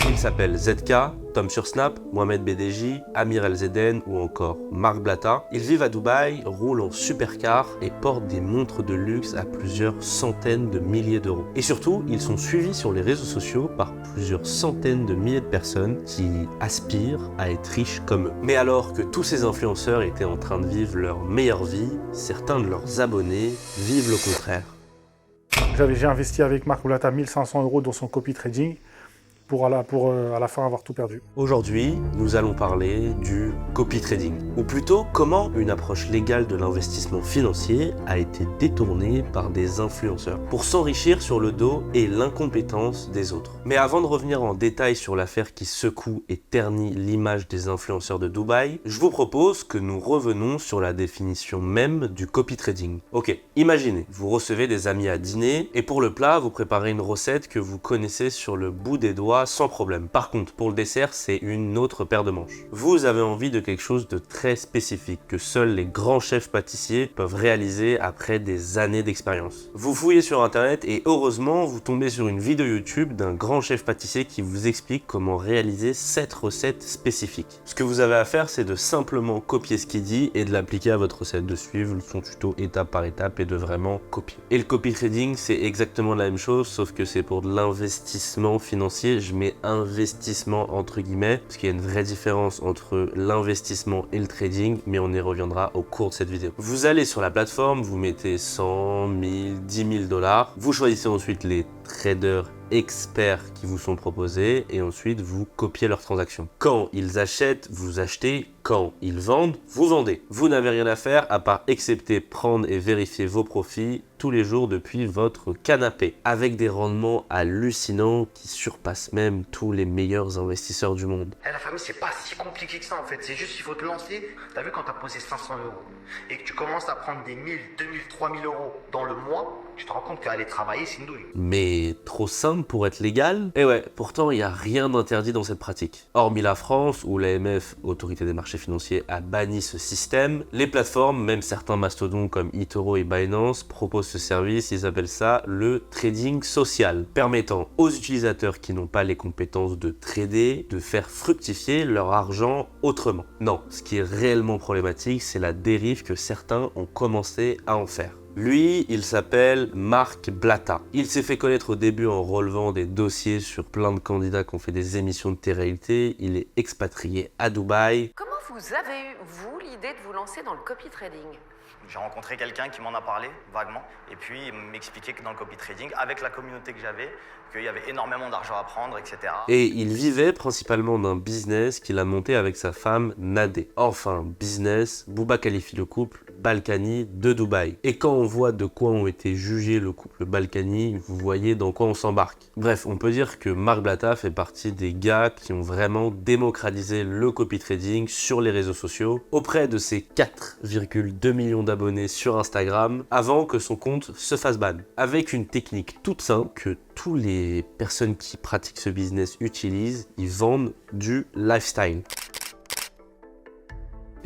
Ils s'appellent ZK, Tom sur Snap, Mohamed BDJ, Amir El Zeden ou encore Marc Blatta. Ils vivent à Dubaï, roulent en supercar et portent des montres de luxe à plusieurs centaines de milliers d'euros. Et surtout, ils sont suivis sur les réseaux sociaux par plusieurs centaines de milliers de personnes qui aspirent à être riches comme eux. Mais alors que tous ces influenceurs étaient en train de vivre leur meilleure vie, certains de leurs abonnés vivent le contraire. J'ai investi avec Marc Blatta 1500 € dans son copy trading pour à la fin avoir tout perdu. Aujourd'hui, nous allons parler du copy trading, ou plutôt comment une approche légale de l'investissement financier a été détournée par des influenceurs pour s'enrichir sur le dos et l'incompétence des autres. Mais avant de revenir en détail sur l'affaire qui secoue et ternit l'image des influenceurs de Dubaï, je vous propose que nous revenons sur la définition même du copy trading. Ok, imaginez, vous recevez des amis à dîner et pour le plat, vous préparez une recette que vous connaissez sur le bout des doigts sans problème. Par contre, pour le dessert, c'est une autre paire de manches. Vous avez envie de quelque chose de très spécifique que seuls les grands chefs pâtissiers peuvent réaliser après des années d'expérience. Vous fouillez sur internet et heureusement, vous tombez sur une vidéo YouTube d'un grand chef pâtissier qui vous explique comment réaliser cette recette spécifique. Ce que vous avez à faire, c'est de simplement copier ce qu'il dit et de l'appliquer à votre recette, de suivre son tuto étape par étape et de vraiment copier. Et le copy trading, c'est exactement la même chose, sauf que c'est pour de l'investissement financier. Je mets investissement entre guillemets, parce qu'il y a une vraie différence entre l'investissement et le trading, mais on y reviendra au cours de cette vidéo. Vous allez sur la plateforme, vous mettez 100, 1000, 10 000 $, vous choisissez ensuite les traders experts qui vous sont proposés et ensuite vous copiez leurs transactions. Quand ils achètent, vous achetez. Quand ils vendent, vous vendez. Vous n'avez rien à faire à part accepter, prendre et vérifier vos profits tous les jours depuis votre canapé, avec des rendements hallucinants qui surpassent même tous les meilleurs investisseurs du monde. La famille, c'est pas si compliqué que ça en fait. C'est juste, il faut te lancer. T'as vu quand t'as posé 500 € et que tu commences à prendre des 1000, 2000, 3000 € dans le mois, tu te rends compte qu'aller travailler, c'est une douille. Mais trop simple pour être légal? Et ouais, pourtant il n'y a rien d'interdit dans cette pratique. Hormis la France, où l'AMF, Autorité des marchés financiers, a banni ce système, les plateformes, même certains mastodontes comme eToro et Binance, proposent ce service, ils appellent ça le trading social, permettant aux utilisateurs qui n'ont pas les compétences de trader, de faire fructifier leur argent autrement. Non, ce qui est réellement problématique, c'est la dérive que certains ont commencé à en faire. Lui, il s'appelle Marc Blatta. Il s'est fait connaître au début en relevant des dossiers sur plein de candidats qui ont fait des émissions de télé-réalité. Il est expatrié à Dubaï. Comment vous avez eu, vous, l'idée de vous lancer dans le copy trading? J'ai rencontré quelqu'un qui m'en a parlé vaguement et puis il m'expliquait que dans le copy trading, avec la communauté que j'avais, qu'il y avait énormément d'argent à prendre, etc. Et il vivait principalement d'un business qu'il a monté avec sa femme Nadé. Enfin, business, Booba qualifie le couple Balkany de Dubaï. Et quand on voit de quoi ont été jugés le couple Balkany, vous voyez dans quoi on s'embarque. Bref, on peut dire que Marc Blatta fait partie des gars qui ont vraiment démocratisé le copy trading sur les réseaux sociaux auprès de ses 4,2 millions d'abonnés sur Instagram avant que son compte se fasse ban. Avec une technique toute simple que tous les personnes qui pratiquent ce business utilisent, ils vendent du lifestyle.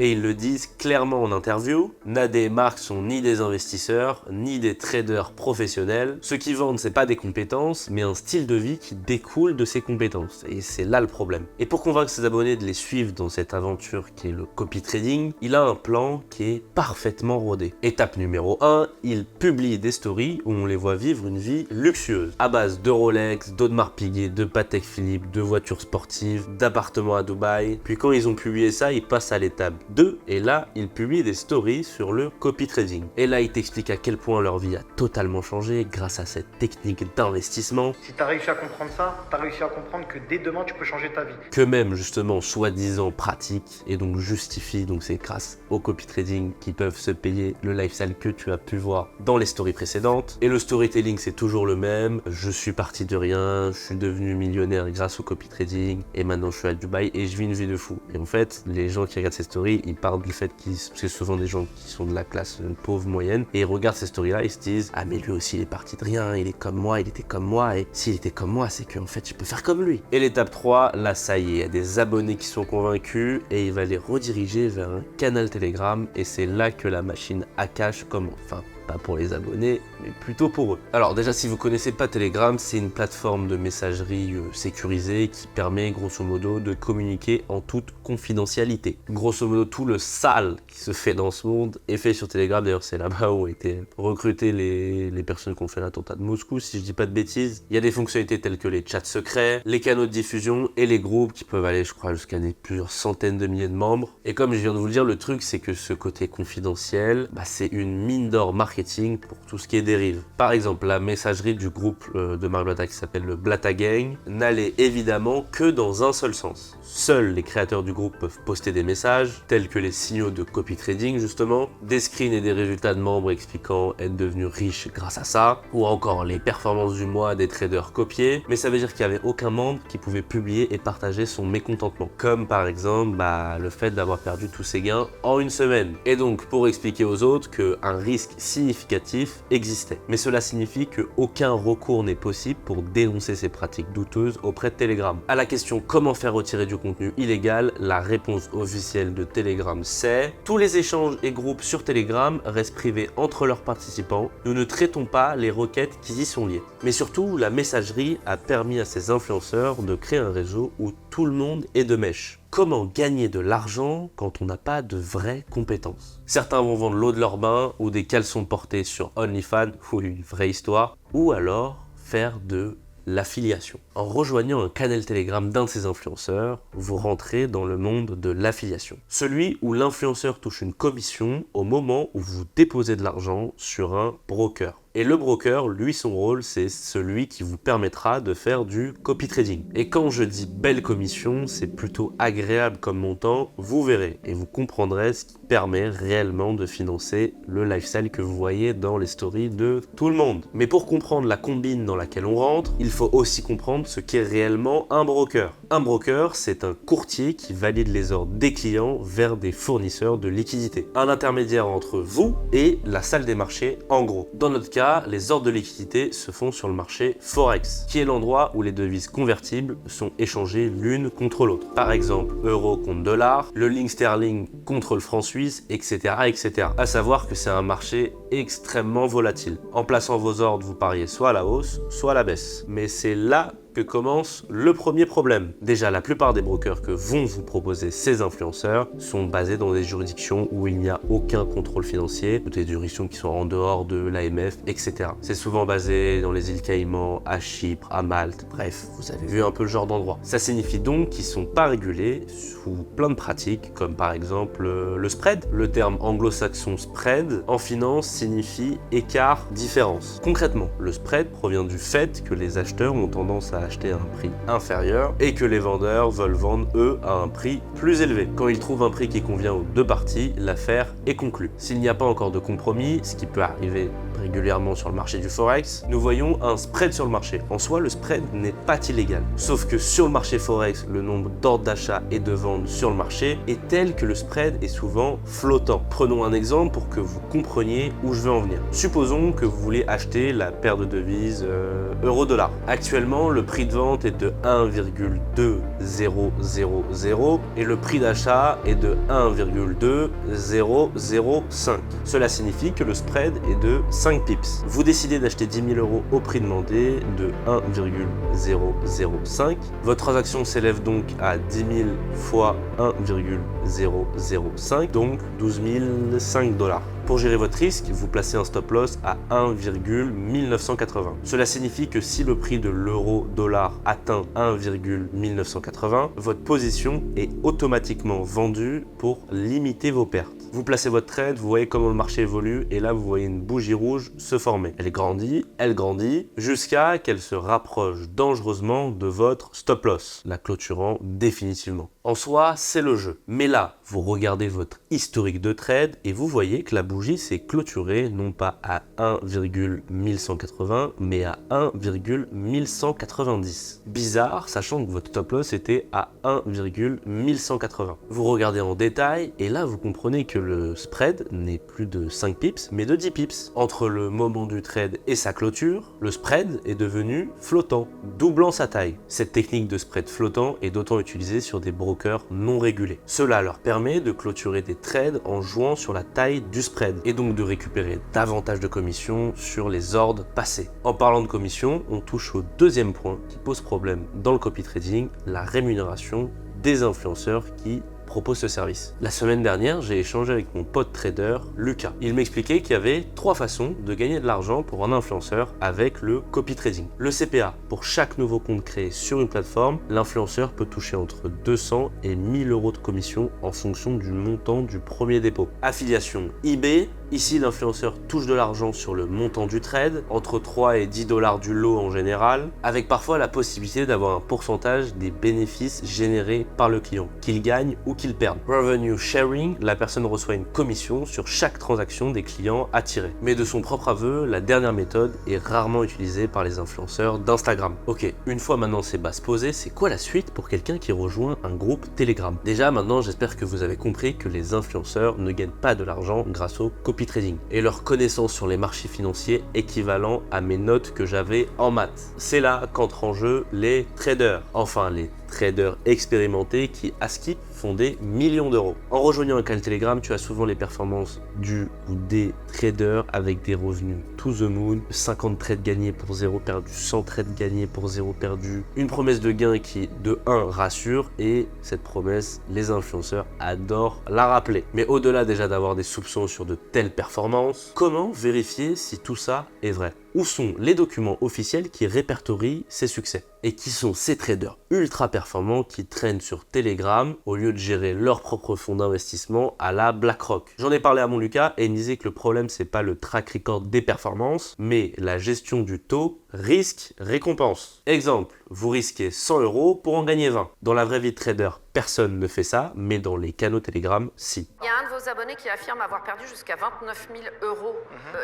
Et ils le disent clairement en interview, Nadé et Marc sont ni des investisseurs, ni des traders professionnels. Ce qu'ils vendent, c'est pas des compétences, mais un style de vie qui découle de ces compétences. Et c'est là le problème. Et pour convaincre ses abonnés de les suivre dans cette aventure qui est le copy trading, il a un plan qui est parfaitement rodé. Étape numéro 1, il publie des stories où on les voit vivre une vie luxueuse, à base de Rolex, d'Audemars Piguet, de Patek Philippe, de voitures sportives, d'appartements à Dubaï. Puis quand ils ont publié ça, ils passent à l'étape 2, et là, ils publient des stories sur le copy trading. Et là, ils t'expliquent à quel point leur vie a totalement changé grâce à cette technique d'investissement. Si t'as réussi à comprendre ça, t'as réussi à comprendre que dès demain, tu peux changer ta vie. Que même, justement, soi-disant pratique, et donc justifie, donc c'est grâce au copy trading qu'ils peuvent se payer le lifestyle que tu as pu voir dans les stories précédentes. Et le storytelling, c'est toujours le même. Je suis parti de rien, je suis devenu millionnaire grâce au copy trading, et maintenant je suis à Dubaï et je vis une vie de fou. Et en fait, les gens qui regardent ces stories, ils parlent du fait que c'est souvent des gens qui sont de la classe pauvre moyenne et ils regardent ces stories-là, ils se disent ah mais lui aussi il est parti de rien, il est comme moi, il était comme moi et s'il était comme moi c'est qu'en fait je peux faire comme lui. Et l'étape 3, là ça y est, il y a des abonnés qui sont convaincus et il va les rediriger vers un canal Telegram et c'est là que la machine à cash commence. Enfin, pas pour les abonnés, mais plutôt pour eux. Alors déjà, si vous connaissez pas Telegram, c'est une plateforme de messagerie sécurisée qui permet grosso modo de communiquer en toute confidentialité. Grosso modo, tout le sale qui se fait dans ce monde est fait sur Telegram. D'ailleurs, c'est là-bas où ont été recrutées les personnes qui ont fait l'attentat de Moscou, si je dis pas de bêtises. Il y a des fonctionnalités telles que les chats secrets, les canaux de diffusion et les groupes qui peuvent aller, je crois, jusqu'à plusieurs centaines de milliers de membres. Et comme je viens de vous le dire, le truc, c'est que ce côté confidentiel, c'est une mine d'or marketing pour tout ce qui est dérive. Par exemple, la messagerie du groupe de Marc Blatta qui s'appelle le Blatta Gang n'allait évidemment que dans un seul sens. Seuls les créateurs du groupe peuvent poster des messages, tels que les signaux de copy trading justement, des screens et des résultats de membres expliquant être devenus riches grâce à ça, ou encore les performances du mois des traders copiés, mais ça veut dire qu'il n'y avait aucun membre qui pouvait publier et partager son mécontentement. Comme par exemple le fait d'avoir perdu tous ses gains en une semaine. Et donc pour expliquer aux autres qu'un risque significatif existait. Mais cela signifie qu'aucun recours n'est possible pour dénoncer ces pratiques douteuses auprès de Telegram. À la question comment faire retirer du contenu illégal, la réponse officielle de Telegram c'est « Tous les échanges et groupes sur Telegram restent privés entre leurs participants. Nous ne traitons pas les requêtes qui y sont liées. » Mais surtout, la messagerie a permis à ces influenceurs de créer un réseau où tout le monde est de mèche. Comment gagner de l'argent quand on n'a pas de vraies compétences? Certains vont vendre l'eau de leur bain ou des caleçons portés sur OnlyFans, ou une vraie histoire, ou alors faire de l'affiliation. En rejoignant un canal Telegram d'un de ces influenceurs, vous rentrez dans le monde de l'affiliation. Celui où l'influenceur touche une commission au moment où vous déposez de l'argent sur un broker. Et le broker, lui, son rôle, c'est celui qui vous permettra de faire du copy trading. Et quand je dis belle commission, c'est plutôt agréable comme montant, vous verrez et vous comprendrez ce qui permet réellement de financer le lifestyle que vous voyez dans les stories de tout le monde. Mais pour comprendre la combine dans laquelle on rentre, il faut aussi comprendre ce qu'est réellement un broker. Un broker, c'est un courtier qui valide les ordres des clients vers des fournisseurs de liquidités. Un intermédiaire entre vous et la salle des marchés, en gros. Dans notre cas, les ordres de liquidité se font sur le marché Forex, qui est l'endroit où les devises convertibles sont échangées l'une contre l'autre. Par exemple, euro contre dollar, le link sterling contre le franc suisse, etc., etc. À savoir que c'est un marché extrêmement volatile. En plaçant vos ordres, vous pariez soit à la hausse, soit à la baisse. Mais c'est là que commence le premier problème. Déjà, la plupart des brokers que vont vous proposer ces influenceurs sont basés dans des juridictions où il n'y a aucun contrôle financier, des juridictions qui sont en dehors de l'AMF, etc. C'est souvent basé dans les îles Caïmans, à Chypre, à Malte, bref, vous avez vu un peu le genre d'endroit. Ça signifie donc qu'ils ne sont pas régulés sous plein de pratiques, comme par exemple le spread. Le terme anglo-saxon spread en finance signifie écart, différence. Concrètement, le spread provient du fait que les acheteurs ont tendance à acheter à un prix inférieur et que les vendeurs veulent vendre eux à un prix plus élevé. Quand ils trouvent un prix qui convient aux deux parties, l'affaire est conclue. S'il n'y a pas encore de compromis, ce qui peut arriver régulièrement sur le marché du Forex, nous voyons un spread sur le marché. En soi, le spread n'est pas illégal. Sauf que sur le marché Forex, le nombre d'ordres d'achat et de vente sur le marché est tel que le spread est souvent flottant. Prenons un exemple pour que vous compreniez où je veux en venir. Supposons que vous voulez acheter la paire de devises euro-dollar. Actuellement, le prix de vente est de 1,2000 et le prix d'achat est de 1,2005. Cela signifie que le spread est de 5 pips. Vous décidez d'acheter 10 000 euros au prix demandé de 1,005. Votre transaction s'élève donc à 10 000 fois 1,005, donc 12 005 $. Pour gérer votre risque, vous placez un stop loss à 1,1980. Cela signifie que si le prix de l'euro-dollar atteint 1,1980, votre position est automatiquement vendue pour limiter vos pertes. Vous placez votre trade, vous voyez comment le marché évolue et là vous voyez une bougie rouge se former. Elle grandit, jusqu'à qu'elle se rapproche dangereusement de votre stop loss, la clôturant définitivement. En soi, c'est le jeu. Mais là, vous regardez votre historique de trade et vous voyez que la bougie s'est clôturée non pas à 1,1180 mais à 1,1190. Bizarre, sachant que votre stop loss était à 1,1180. Vous regardez en détail et là vous comprenez que le spread n'est plus de 5 pips mais de 10 pips. Entre le moment du trade et sa clôture, le spread est devenu flottant, doublant sa taille. Cette technique de spread flottant est d'autant utilisée sur des brokers brokers non régulés. Cela leur permet de clôturer des trades en jouant sur la taille du spread et donc de récupérer davantage de commissions sur les ordres passés. En parlant de commission, on touche au deuxième point qui pose problème dans le copy trading, la rémunération des influenceurs qui propose ce service. La semaine dernière, j'ai échangé avec mon pote trader, Lucas. Il m'expliquait qu'il y avait 3 façons de gagner de l'argent pour un influenceur avec le copy trading. Le CPA, pour chaque nouveau compte créé sur une plateforme, l'influenceur peut toucher entre 200 et 1000 euros de commission en fonction du montant du premier dépôt. Affiliation eBay, ici l'influenceur touche de l'argent sur le montant du trade, entre 3 et 10 dollars du lot en général, avec parfois la possibilité d'avoir un pourcentage des bénéfices générés par le client, qu'il gagne ou qu'il perde. Revenue sharing, la personne reçoit une commission sur chaque transaction des clients attirés. Mais de son propre aveu, la dernière méthode est rarement utilisée par les influenceurs d'Instagram. Ok, une fois maintenant ces bases posées, c'est quoi la suite pour quelqu'un qui rejoint un groupe Telegram? Déjà maintenant, j'espère que vous avez compris que les influenceurs ne gagnent pas de l'argent grâce au copy trading et leur connaissance sur les marchés financiers équivalent à mes notes que j'avais en maths. C'est là qu'entrent en jeu les traders, enfin les traders expérimentés qui, à skip, font des millions d'euros. En rejoignant un canal Telegram, tu as souvent les performances du ou des traders avec des revenus to the moon, 50 trades gagnés pour 0 perdu, 100 trades gagnés pour 0 perdu, une promesse de gain qui, de 1, rassure, et cette promesse, les influenceurs adorent la rappeler. Mais au-delà déjà d'avoir des soupçons sur de telles performances, comment vérifier si tout ça est vrai? Où sont les documents officiels qui répertorient ces succès? Et qui sont ces traders ultra performants qui traînent sur Telegram au lieu de gérer leur propre fonds d'investissement à la BlackRock? J'en ai parlé à mon Lucas et il me disait que le problème c'est pas le track record des performances, mais la gestion du taux risque-récompense. Exemple, vous risquez 100 euros pour en gagner 20. Dans la vraie vie de trader, personne ne fait ça, mais dans les canaux Telegram, si. Il y a un de vos abonnés qui affirme avoir perdu jusqu'à 29 000 euros.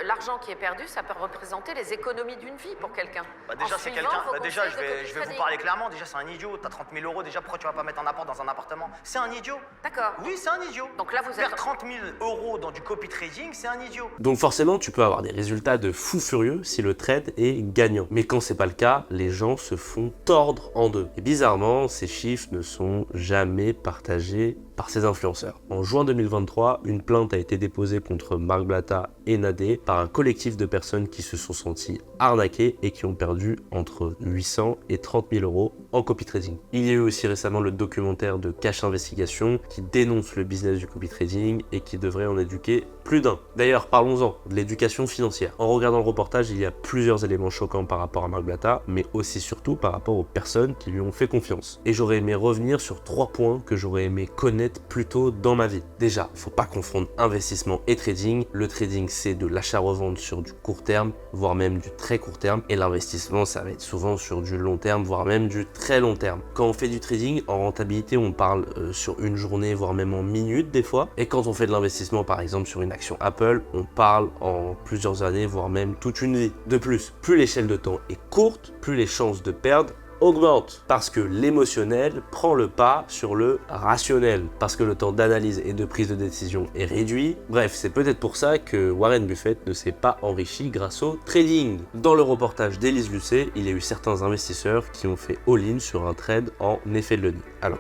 L'argent qui est perdu, ça peut représenter les économies d'une vie pour quelqu'un. Déjà, c'est quelqu'un. Déjà, je vais vous parler clairement. Déjà, c'est un idiot. T'as 30 000 euros. Déjà, pourquoi tu vas pas mettre un apport dans un appartement? C'est un idiot. D'accord. Oui, c'est un idiot. Donc là, vous êtes... Perdre 30 000 euros dans du copy trading, c'est un idiot. Donc forcément, tu peux avoir des résultats de fou furieux si le trade est gagnant. Mais quand c'est pas le cas, les gens se font tordre en deux. Et bizarrement, ces chiffres ne sont jamais partagés par ces influenceurs. En juin 2023, une plainte a été déposée contre Marc Blatta et Nadé par un collectif de personnes qui se sont senties arnaquées et qui ont perdu entre 800 et 30 000 euros en copy trading. Il y a eu aussi récemment le documentaire de Cash Investigation qui dénonce le business du copy trading et qui devrait en éduquer plus d'un. D'ailleurs, parlons-en de l'éducation financière. En regardant le reportage, il y a plusieurs éléments choquants par rapport à Marc Blatta, mais aussi surtout par rapport aux personnes qui lui ont fait confiance. Et j'aurais aimé revenir sur 3 points que j'aurais aimé connaître plus tôt dans ma vie. Déjà, faut pas confondre investissement et trading. Le trading, c'est de l'achat-revente sur du court terme, voire même du très court terme. Et l'investissement, ça va être souvent sur du long terme, voire même du très long terme. Quand on fait du trading, en rentabilité, on parle sur une journée, voire même en minutes des fois. Et quand on fait de l'investissement, par exemple sur une action Apple, on parle en plusieurs années, voire même toute une vie. De plus, plus l'échelle de temps est courte, plus les chances de perdre augmente parce que l'émotionnel prend le pas sur le rationnel, parce que le temps d'analyse et de prise de décision est réduit. Bref, c'est peut-être pour ça que Warren Buffett ne s'est pas enrichi grâce au trading. Dans le reportage d'Élise Lucet, il y a eu certains investisseurs qui ont fait all-in sur un trade en effet de levier. Alors,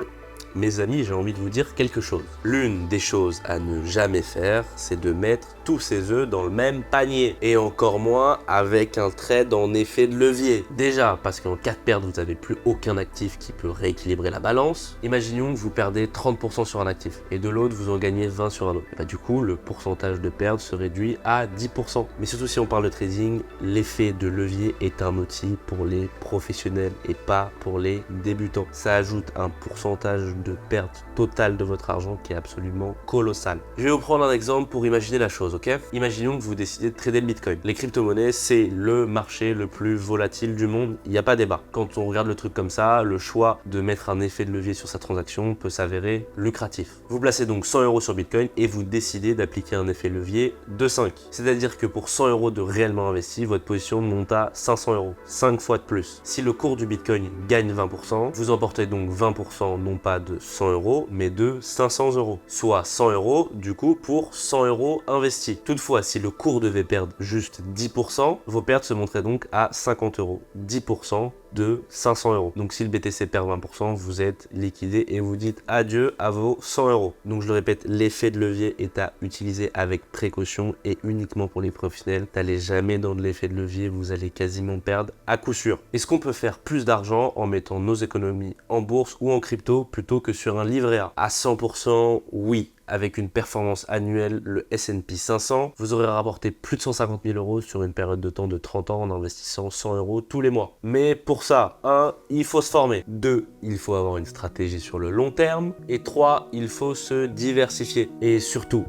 mes amis, j'ai envie de vous dire quelque chose. L'une des choses à ne jamais faire, c'est de mettre tous ses œufs dans le même panier. Et encore moins avec un trade en effet de levier. Déjà, parce qu'en cas de perte, vous n'avez plus aucun actif qui peut rééquilibrer la balance. Imaginons que vous perdez 30% sur un actif et de l'autre, vous en gagnez 20 sur un autre. Et du coup, le pourcentage de perte se réduit à 10%. Mais surtout, si on parle de trading, l'effet de levier est un outil pour les professionnels et pas pour les débutants. Ça ajoute un pourcentage de perte totale de votre argent qui est absolument colossal. Je vais vous prendre un exemple pour imaginer la chose, ok? Imaginons que vous décidez de trader le Bitcoin. Les crypto-monnaies, c'est le marché le plus volatile du monde, il n'y a pas débat. Quand on regarde le truc comme ça, le choix de mettre un effet de levier sur sa transaction peut s'avérer lucratif. Vous placez donc 100 euros sur Bitcoin et vous décidez d'appliquer un effet levier de 5. C'est-à-dire que pour 100 euros de réellement investi, votre position monte à 500 euros, 5 fois de plus. Si le cours du Bitcoin gagne 20%, vous emportez donc 20% non pas de de 100 euros, mais de 500 euros. Soit 100 euros, du coup, pour 100 euros investis. Toutefois, si le cours devait perdre juste 10%, vos pertes se monteraient donc à 50 euros. 10% de 500 euros. Donc si le BTC perd 20%, vous êtes liquidé et vous dites adieu à vos 100 euros. Donc je le répète, l'effet de levier est à utiliser avec précaution et uniquement pour les professionnels. N'allez jamais dans de l'effet de levier, vous allez quasiment perdre à coup sûr. Est-ce qu'on peut faire plus d'argent en mettant nos économies en bourse ou en crypto plutôt que sur un livret A? À 100%, oui. Avec une performance annuelle, le S&P 500, vous aurez rapporté plus de 150 000 euros sur une période de temps de 30 ans en investissant 100 euros tous les mois. Mais pour ça, 1, il faut se former. 2, il faut avoir une stratégie sur le long terme. Et 3, il faut se diversifier. Et surtout,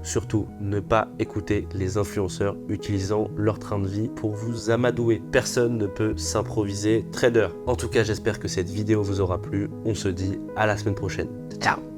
ne pas écouter les influenceurs utilisant leur train de vie pour vous amadouer. Personne ne peut s'improviser trader. En tout cas, j'espère que cette vidéo vous aura plu. On se dit à la semaine prochaine. Ciao!